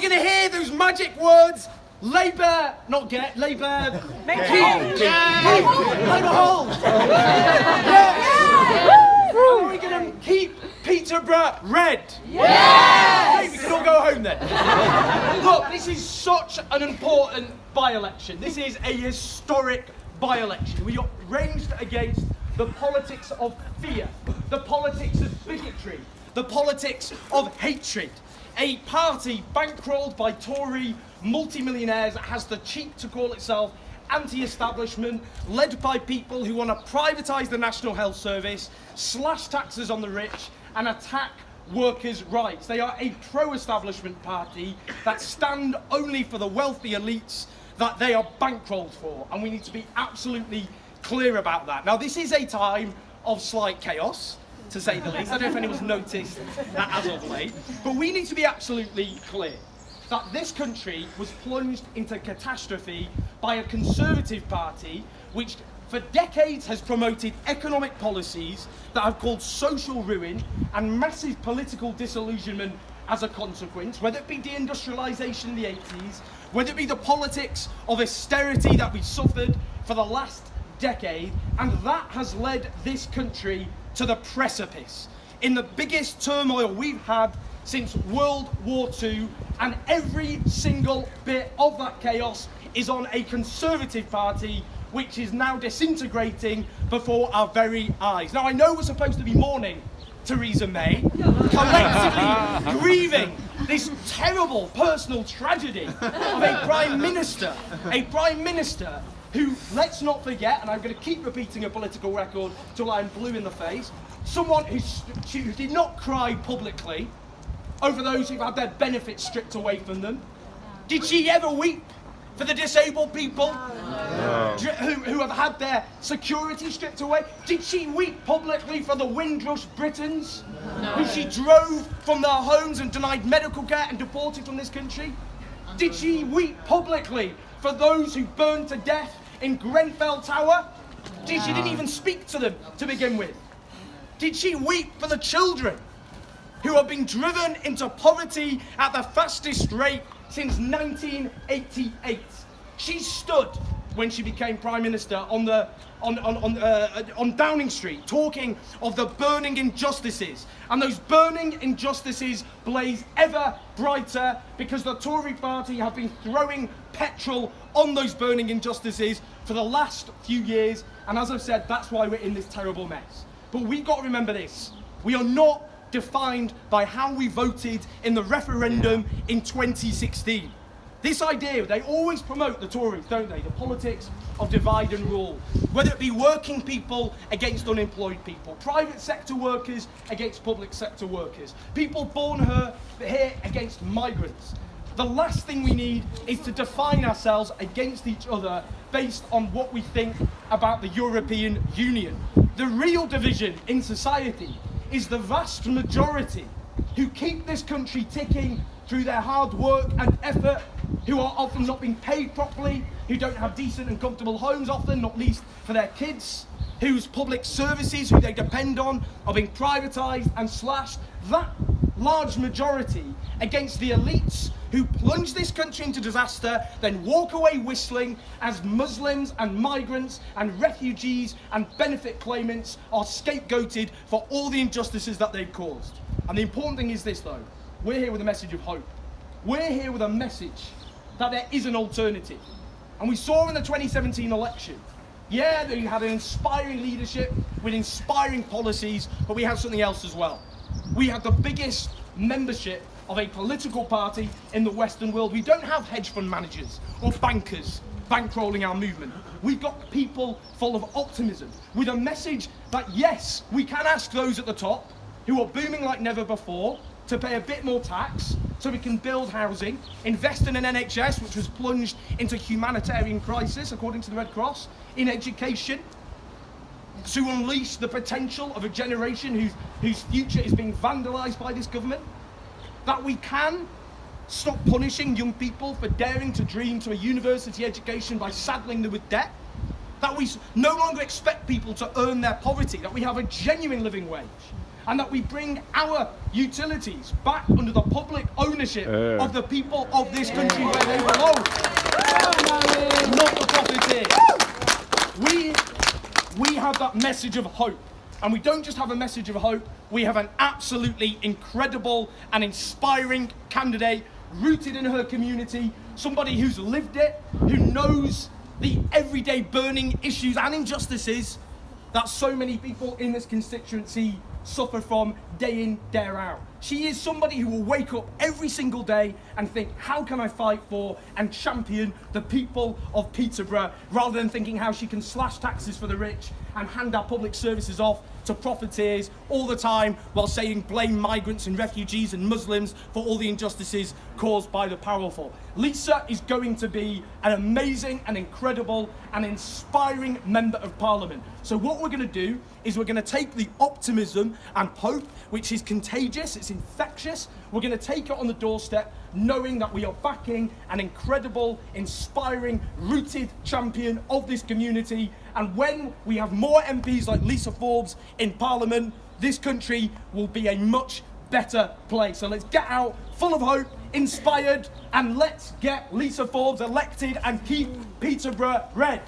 we going to hear those magic words? Labour, not get, Labour, keep, Labour hold. Are we going to keep Peterborough red? Yes! Hey, we can all go home then. Look, this is such an important by-election. This is a historic by-election. We are ranged against the politics of fear, the politics of bigotry, the politics of hatred. A party bankrolled by Tory multimillionaires that has the cheek to call itself anti-establishment, led by people who want to privatise the National Health Service, slash taxes on the rich and attack workers' rights. They are a pro-establishment party that stand only for the wealthy elites that they are bankrolled for, and we need to be absolutely clear about that. Now, this is a time of slight chaos, to say the least. I don't know if anyone's noticed that as of late, but we need to be absolutely clear that this country was plunged into catastrophe by a Conservative party which for decades has promoted economic policies that have caused social ruin and massive political disillusionment as a consequence, whether it be deindustrialisation in the 80s, whether it be the politics of austerity that we suffered for the last decade, and that has led this country to the precipice in the biggest turmoil we've had since World War II, and every single bit of that chaos is on a Conservative party which is now disintegrating before our very eyes. Now, I know we're supposed to be mourning Theresa May, collectively grieving this terrible personal tragedy of a Prime Minister who, let's not forget, and I'm going to keep repeating a political record till I'm blue in the face, someone who did not cry publicly over those who've had their benefits stripped away from them. Did she ever weep for the disabled people who have had their security stripped away? Did she weep publicly for the Windrush Britons who she drove from their homes and denied medical care and deported from this country? Did she weep publicly for those who burned to death in Grenfell Tower? She didn't even speak to them to begin with. Did she weep for the children who have been driven into poverty at the fastest rate since 1988? She stood when she became Prime Minister on Downing Street, talking of the burning injustices, and those burning injustices blaze ever brighter because the Tory party have been throwing petrol on those burning injustices for the last few years, and as I've said, that's why we're in this terrible mess. But we've got to remember this: we are not defined by how we voted in the referendum in 2016. This idea, they always promote, the Tories, don't they, the politics of divide and rule, whether it be working people against unemployed people, private sector workers against public sector workers, people born here against migrants. The last thing we need is to define ourselves against each other based on what we think about the European Union. The real division in society is the vast majority who keep this country ticking through their hard work and effort, who are often not being paid properly, who don't have decent and comfortable homes often, not least for their kids, whose public services, who they depend on, are being privatised and slashed. That large majority against the elites who plunge this country into disaster, then walk away whistling as Muslims and migrants and refugees and benefit claimants are scapegoated for all the injustices that they've caused. And the important thing is this, though: we're here with a message of hope. We're here with a message that there is an alternative. And we saw in the 2017 election, yeah, they had an inspiring leadership with inspiring policies, but we had something else as well. We had the biggest membership of a political party in the Western world. We don't have hedge fund managers or bankers bankrolling our movement. We've got people full of optimism, with a message that, yes, we can ask those at the top, who are booming like never before, to pay a bit more tax so we can build housing, invest in an NHS which was plunged into humanitarian crisis, according to the Red Cross, in education, to unleash the potential of a generation whose future is being vandalised by this government. That we can stop punishing young people for daring to dream to a university education by saddling them with debt. That we no longer expect people to earn their poverty, that we have a genuine living wage. and that we bring our utilities back under the public ownership of the people of this country where they belong, not the profiteers. We have that message of hope, and we don't just have a message of hope, we have an absolutely incredible and inspiring candidate rooted in her community, somebody who's lived it, who knows the everyday burning issues and injustices that so many people in this constituency suffer from day in, day out. She is somebody who will wake up every single day and think, how can I fight for and champion the people of Peterborough, rather than thinking how she can slash taxes for the rich and hand our public services off to profiteers all the time, while saying blame migrants and refugees and Muslims for all the injustices caused by the powerful. Lisa is going to be an amazing and incredible and inspiring Member of Parliament. So what we're going to do is we're going to take the optimism and hope, which is contagious, it's infectious, we're going to take it on the doorstep, knowing that we are backing an incredible, inspiring, rooted champion of this community. And when we have more MPs like Lisa Forbes in Parliament, this country will be a much better place. So let's get out full of hope, inspired, and let's get Lisa Forbes elected and keep Peterborough red.